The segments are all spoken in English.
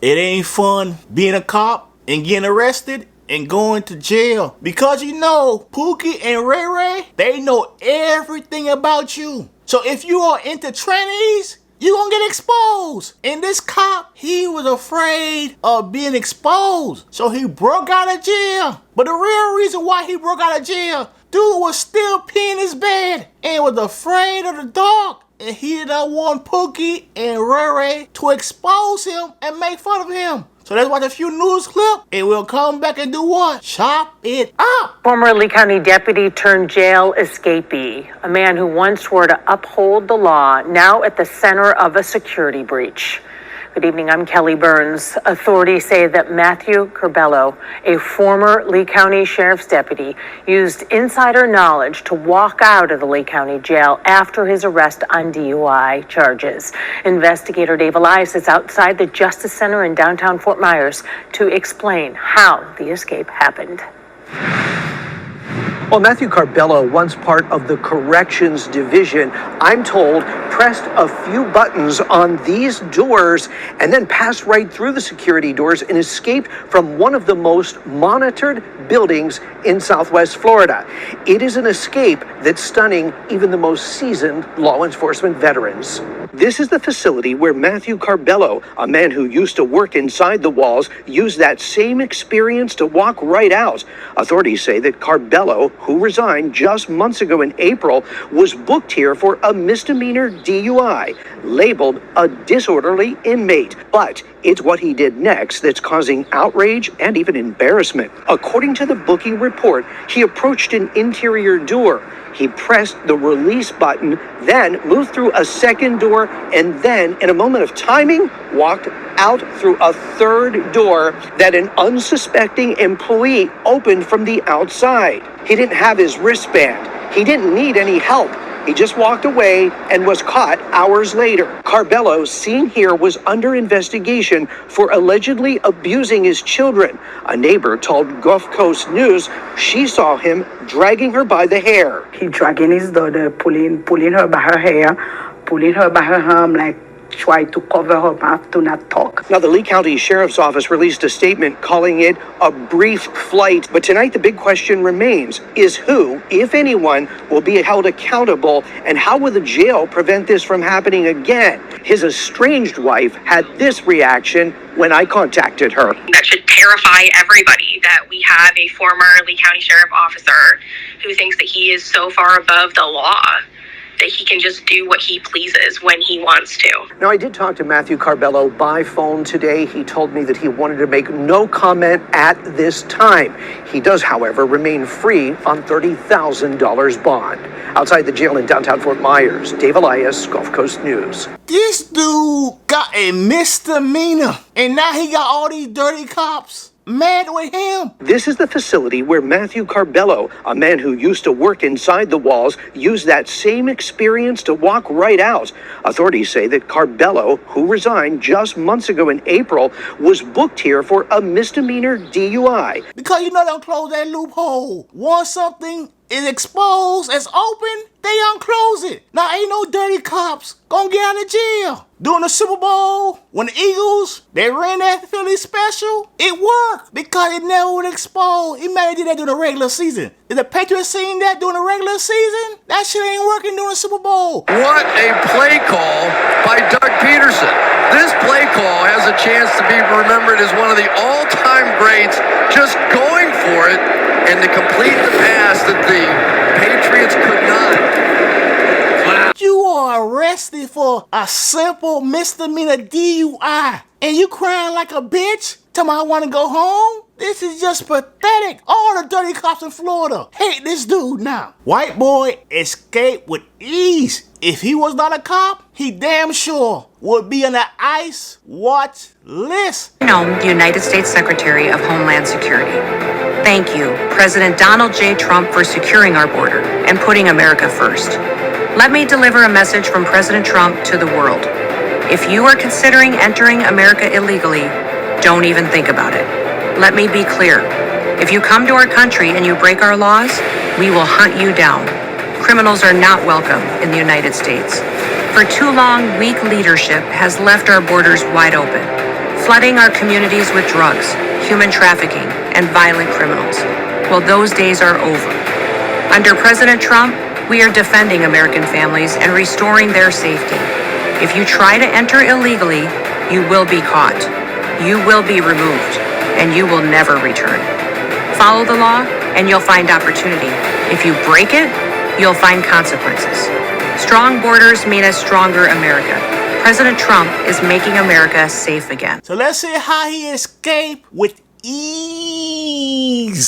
It ain't fun being a cop and getting arrested and going to jail. Because you know, Pookie and Ray Ray, they know everything about you. So if you are into trannies, you gonna get exposed. And this cop, he was afraid of being exposed. So he broke out of jail. But the real reason why he broke out of jail, dude was still peeing his bed and was afraid of the dark. And he did not want Pookie and Ray Ray to expose him and make fun of him. So let's watch a few news clips and we'll come back and do what? Chop it up. Former Lee County deputy turned jail escapee, a man who once swore to uphold the law, now at the center of a security breach. Good evening, I'm Kelly Burns. Authorities say that Matthew Curbelo, a former Lee County Sheriff's deputy, used insider knowledge to walk out of the Lee County jail after his arrest on DUI charges. Investigator Dave Elias is outside the Justice Center in downtown Fort Myers to explain how the escape happened. Well, Matthew Curbelo, once part of the Corrections Division, I'm told, pressed a few buttons on these doors and then passed right through the security doors and escaped from one of the most monitored buildings in Southwest Florida. It is an escape that's stunning even the most seasoned law enforcement veterans. This is the facility where Matthew Curbelo, a man who used to work inside the walls, used that same experience to walk right out. Authorities say that Curbelo, who resigned just months ago in April, was booked here for a misdemeanor DUI, labeled a disorderly inmate. But it's what he did next that's causing outrage and even embarrassment. According to the booking report, he approached an interior door. He pressed the release button, then moved through a second door, and then, in a moment of timing, walked out through a third door that an unsuspecting employee opened from the outside. He didn't have his wristband. He didn't need any help. He just walked away and was caught hours later. Curbelo, seen here, was under investigation for allegedly abusing his children. A neighbor told Gulf Coast News she saw him dragging her by the hair. He dragging his daughter, pulling her by her hair, pulling her by her arm, like try to cover her mouth to not talk. Now, the Lee County Sheriff's Office released a statement calling it a brief flight. But tonight, the big question remains, is who, if anyone, will be held accountable, and how will the jail prevent this from happening again? His estranged wife had this reaction when I contacted her. That should terrify everybody that we have a former Lee County Sheriff officer who thinks that he is so far above the law that he can just do what he pleases when he wants to. Now, I did talk to Matthew Curbelo by phone today. He told me that he wanted to make no comment at this time. He does, however, remain free on $30,000 bond. Outside the jail in downtown Fort Myers, Dave Elias, Gulf Coast News. This dude got a misdemeanor, and now he got all these dirty cops mad with him. This is the facility where Matthew Curbelo, a man who used to work inside the walls, used that same experience to walk right out. Authorities say that Curbelo, who resigned just months ago in April, was booked here for a misdemeanor DUI. Because you know they don't close that loophole. Once something is exposed, it's open, they unclose it. Now ain't no dirty cops gonna get out of jail. During the Super Bowl, when the Eagles, they ran that Philly special, it worked because it never would expose. It may did that during the regular season. Did the Patriots seen that during the regular season? That shit ain't working during the Super Bowl. What a play call by Doug Peterson. This play call has a chance to be remembered as one of the all-time greats, just going for it and to complete the pass that the Patriots could not. You are arrested for a simple misdemeanor DUI, and you crying like a bitch? Tell me I want to go home? This is just pathetic. All the dirty cops in Florida hate this dude now. White boy escaped with ease. If he was not a cop, he damn sure would be on the ICE watch list. The United States Secretary of Homeland Security. Thank you, President Donald J. Trump, for securing our border and putting America first. Let me deliver a message from President Trump to the world. If you are considering entering America illegally, don't even think about it. Let me be clear. If you come to our country and you break our laws, we will hunt you down. Criminals are not welcome in the United States. For too long, weak leadership has left our borders wide open. flooding our communities with drugs, human trafficking, and violent criminals. Well, those days are over. Under President Trump, we are defending American families and restoring their safety. If you try to enter illegally, you will be caught. You will be removed, and you will never return. Follow the law, and you'll find opportunity. If you break it, you'll find consequences. Strong borders mean a stronger America. President Trump is making America safe again. So let's see how he escaped with ease.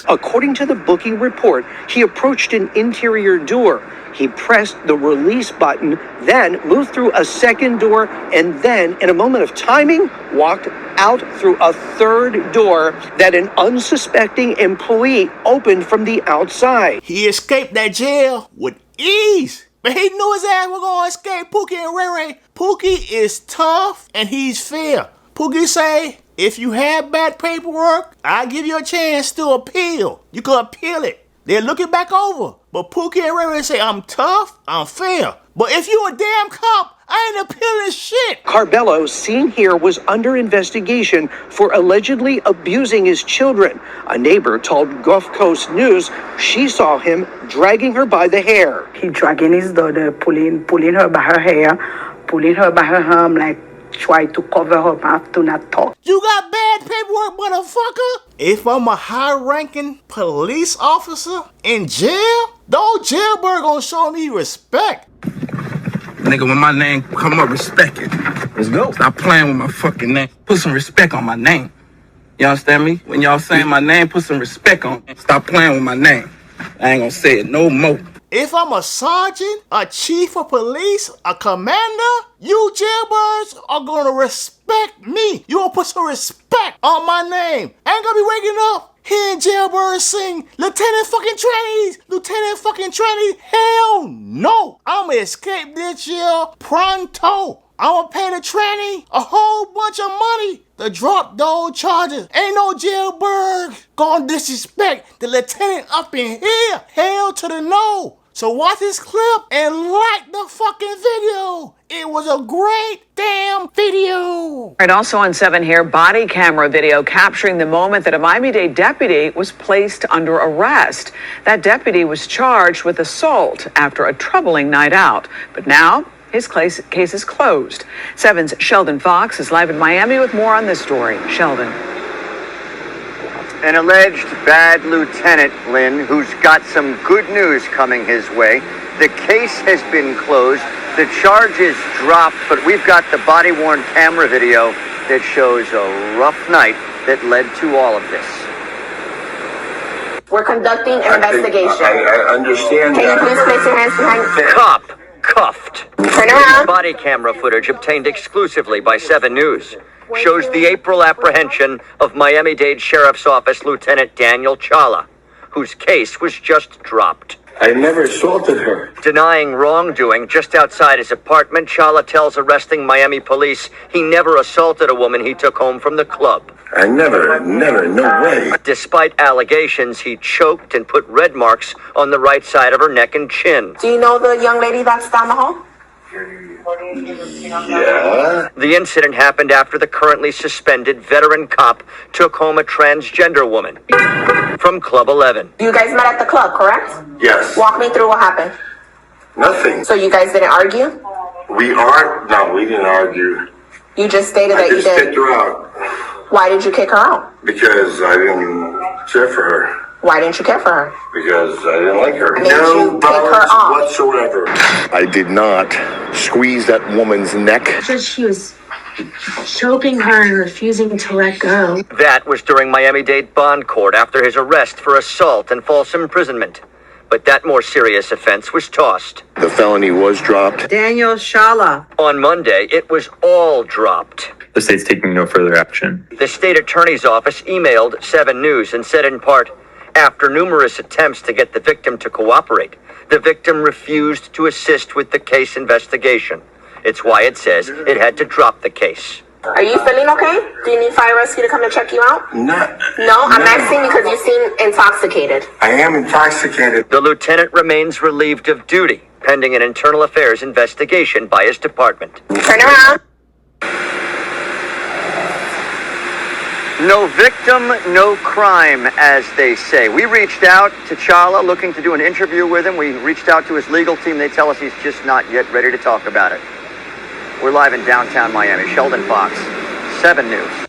According to the booking report, he approached an interior door. He pressed the release button, then moved through a second door, and then, in a moment of timing, walked out through a third door that an unsuspecting employee opened from the outside. He escaped that jail with ease. But he knew his ass was going to escape Pookie and Ray Ray. Pookie is tough and he's fair. Pookie say, if you have bad paperwork, I'll give you a chance to appeal. You can appeal it. They're looking back over. But Pookie and Ray Ray say, I'm tough, I'm fair. But if you a damn cop, I ain't appealing shit. Curbelo, seen here, was under investigation for allegedly abusing his children. A neighbor told Gulf Coast News she saw him dragging her by the hair. He dragging his daughter, pulling her by her hair, pulling her by her arm, like try to cover her mouth to not talk. You got bad paperwork, motherfucker. If I'm a high-ranking police officer in jail, those jailbirds gonna show me respect. Nigga, when my name come up, respect it. Let's go. Stop playing with my fucking name. Put some respect on my name. You understand me? When y'all saying my name, put some respect on it. Stop playing with my name. I ain't gonna say it no more. If I'm a sergeant, a chief of police, a commander, you jailbirds are gonna respect me. You gonna put some respect on my name. I ain't gonna be waking up hearing jailbirds sing, Lieutenant fucking Trannies, Lieutenant fucking Trannies. Hell no. I'ma escape this jail pronto. I'ma pay the tranny a whole bunch of money to drop those charges. Ain't no jailbird gonna disrespect the lieutenant up in here. Hell to the no. So watch this clip and like the fucking video. It was a great damn video. Right, also on 7 here, body camera video capturing the moment that a Miami-Dade deputy was placed under arrest. That deputy was charged with assault after a troubling night out. But now his case is closed. 7's Sheldon Fox is live in Miami with more on this story. Sheldon. An alleged bad lieutenant, Lynn, who's got some good news coming his way. The case has been closed. The charges dropped, but we've got the body-worn camera video that shows a rough night that led to all of this. We're conducting an investigation. I understand. Can you please place your hands behind? Cop cuffed. Turn around. Body camera footage obtained exclusively by 7 News shows the April apprehension of Miami-Dade Sheriff's Office Lieutenant Daniel Chala, whose case was just dropped. I never assaulted her. Denying wrongdoing just outside his apartment, Chala tells arresting Miami police he never assaulted a woman he took home from the club. I never, no way. Despite allegations, he choked and put red marks on the right side of her neck and chin. Do you know the young lady that's down the hall? Yeah. The incident happened after the currently suspended veteran cop took home a transgender woman from Club 11. You guys met at the club, correct? Yes. Walk me through what happened. Nothing. So you guys didn't argue? We didn't argue. You just stated that you I just did. kicked her out. Why did you kick her out? Because I didn't care for her. Why didn't you care for her? Because I didn't like her. Made you kick her off. Whatsoever. I did not squeeze that woman's neck. Said she was choking her and refusing to let go. That was during Miami-Dade bond court after his arrest for assault and false imprisonment. But that more serious offense was tossed. The felony was dropped. Daniel Chala. On Monday, it was all dropped. The state's taking no further action. The state attorney's office emailed 7 News and said in part, after numerous attempts to get the victim to cooperate, the victim refused to assist with the case investigation. It's why it says it had to drop the case. Are you feeling okay? Do you need fire rescue to come to check you out? No, I'm asking because you seem intoxicated. I am intoxicated. The lieutenant remains relieved of duty, pending an internal affairs investigation by his department. Turn around. No victim, no crime, as they say. We reached out to Chala looking to do an interview with him. We reached out to his legal team. They tell us he's just not yet ready to talk about it. We're live in downtown Miami. Sheldon Fox, 7 News.